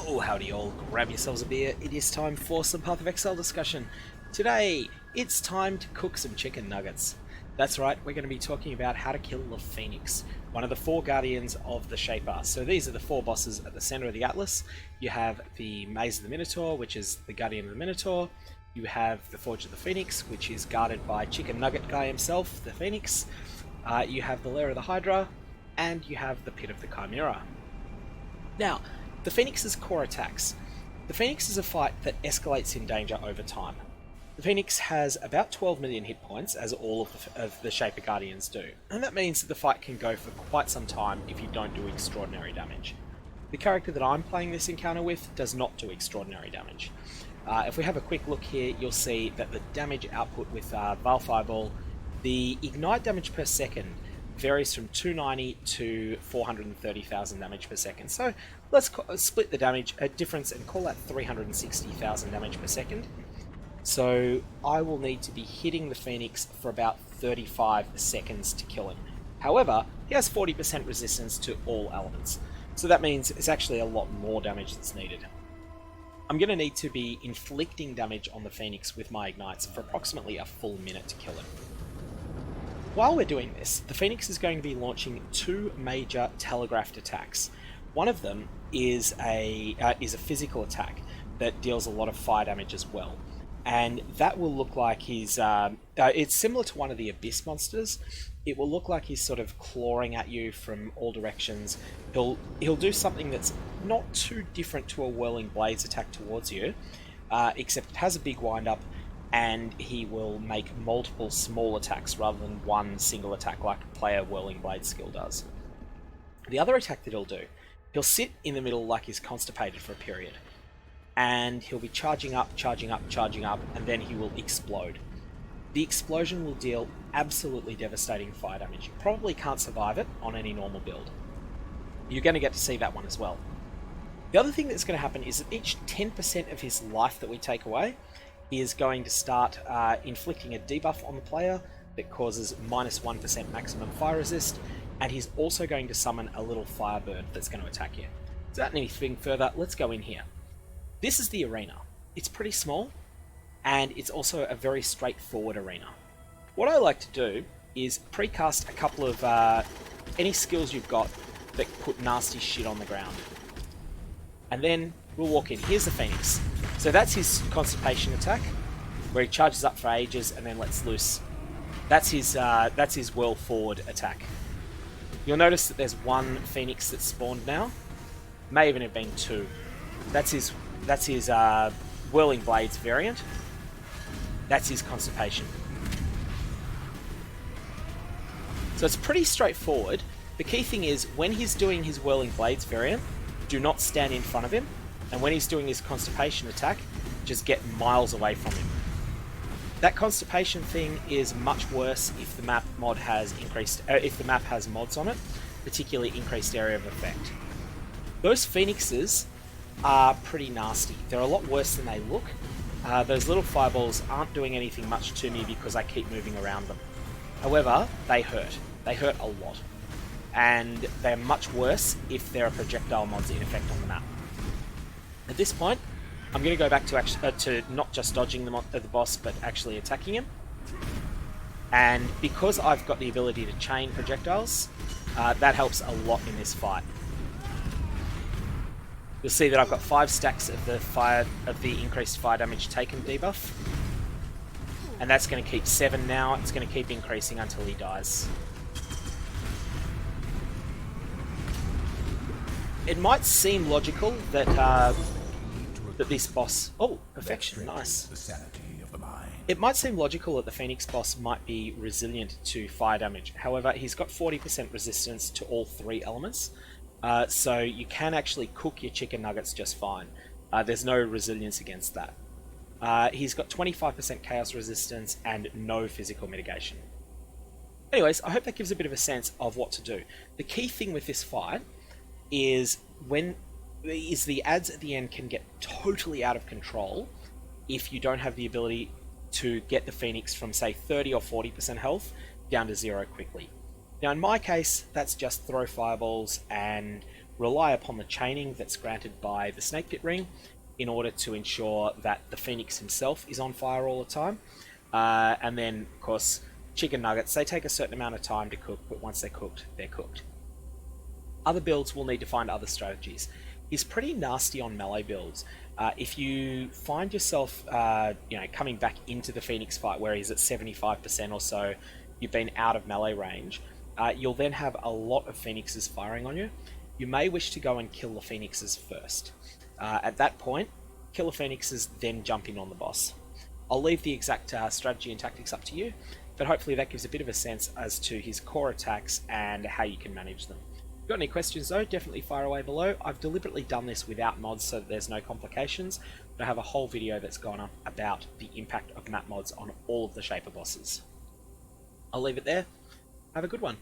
Oh, howdy all, grab yourselves a beer, it is time for some Path of Exile discussion. Today, it's time to cook some chicken nuggets. That's right, we're going to be talking about how to kill the Phoenix, one of the four guardians of the Shaper. So these are the four bosses at the center of the Atlas. You have the Maze of the Minotaur, which is the guardian of the Minotaur. You have the Forge of the Phoenix, which is guarded by Chicken Nugget guy himself, the Phoenix. You have the Lair of the Hydra, and you have the Pit of the Chimera. Now, the Phoenix's core attacks. The Phoenix is a fight that escalates in danger over time. The Phoenix has about 12 million hit points, as all of the Shaper Guardians do, and that means that the fight can go for quite some time if you don't do extraordinary damage. The character that I'm playing this encounter with does not do extraordinary damage. If we have a quick look here, you'll see that the damage output with Vile Fireball, the ignite damage per second varies from 290 to 430,000 damage per second. So let's split the damage difference and call that 360,000 damage per second. So I will need to be hitting the Phoenix for about 35 seconds to kill him. However, he has 40% resistance to all elements. So that means it's actually a lot more damage that's needed. I'm going to need to be inflicting damage on the Phoenix with my ignites for approximately a full minute to kill him. While we're doing this, the Phoenix is going to be launching two major telegraphed attacks. One of them is a physical attack that deals a lot of fire damage as well, and that will look like he's it's similar to one of the Abyss monsters. It will look like he's sort of clawing at you from all directions. He'll do something that's not too different to a Whirling Blades attack towards you, except it has a big wind-up, and he will make multiple small attacks rather than one single attack like a player Whirling Blade skill does. The other attack that he'll sit in the middle like he's constipated for a period, and he'll be charging up, and then he will explode. The explosion will deal absolutely devastating fire damage. You probably can't survive it on any normal build. You're going to get to see that one as well. The other thing that's going to happen is that each 10% of his life that we take away, he is going to start inflicting a debuff on the player that causes -1% maximum fire resist, and he's also going to summon a little firebird that's going to attack you. Without anything further, let's go in here. This is the arena. It's pretty small, and it's also a very straightforward arena. What I like to do is precast a couple of any skills you've got that put nasty shit on the ground. And then we'll walk in. Here's the Phoenix. So that's his constipation attack, where he charges up for ages and then lets loose. That's his whirl forward attack. You'll notice that there's one Phoenix that's spawned now. May even have been two. That's his Whirling Blades variant. That's his constipation. So it's pretty straightforward. The key thing is, when he's doing his Whirling Blades variant, do not stand in front of him. And when he's doing his constipation attack, just get miles away from him. That constipation thing is much worse if the map mod has if the map has mods on it, particularly increased area of effect. Those Phoenixes are pretty nasty. They're a lot worse than they look. Those little fireballs aren't doing anything much to me because I keep moving around them. However, they hurt. They hurt a lot. And they're much worse if there are projectile mods in effect on the map. At this point, I'm going to go back to not just dodging the boss, but actually attacking him. And because I've got the ability to chain projectiles, that helps a lot in this fight. You'll see that I've got 5 stacks of the increased fire damage taken debuff, and that's going to keep 7 now. It's going to keep increasing until he dies. It might seem logical that that this boss... Oh, perfection, nice. It might seem logical that the Phoenix boss might be resilient to fire damage. However, he's got 40% resistance to all 3 elements, so you can actually cook your chicken nuggets just fine. There's no resilience against that. He's got 25% chaos resistance and no physical mitigation. Anyways, I hope that gives a bit of a sense of what to do. The key thing with this fight is the ads at the end can get totally out of control if you don't have the ability to get the Phoenix from, say, 30 or 40% health down to 0 quickly. Now in my case, that's just throw fireballs and rely upon the chaining that's granted by the Snake Pit Ring in order to ensure that the Phoenix himself is on fire all the time. And then, of course, chicken nuggets, they take a certain amount of time to cook, but once they're cooked, they're cooked. Other builds will need to find other strategies. He's pretty nasty on melee builds. If you find yourself coming back into the Phoenix fight where he's at 75% or so, you've been out of melee range, you'll then have a lot of Phoenixes firing on you. You may wish to go and kill the Phoenixes first. At that point, kill the Phoenixes, then jump in on the boss. I'll leave the exact strategy and tactics up to you, but hopefully that gives a bit of a sense as to his core attacks and how you can manage them. If you've got any questions though, definitely fire away below. I've deliberately done this without mods so that there's no complications, but I have a whole video that's gone up about the impact of map mods on all of the Shaper bosses. I'll leave it there. Have a good one.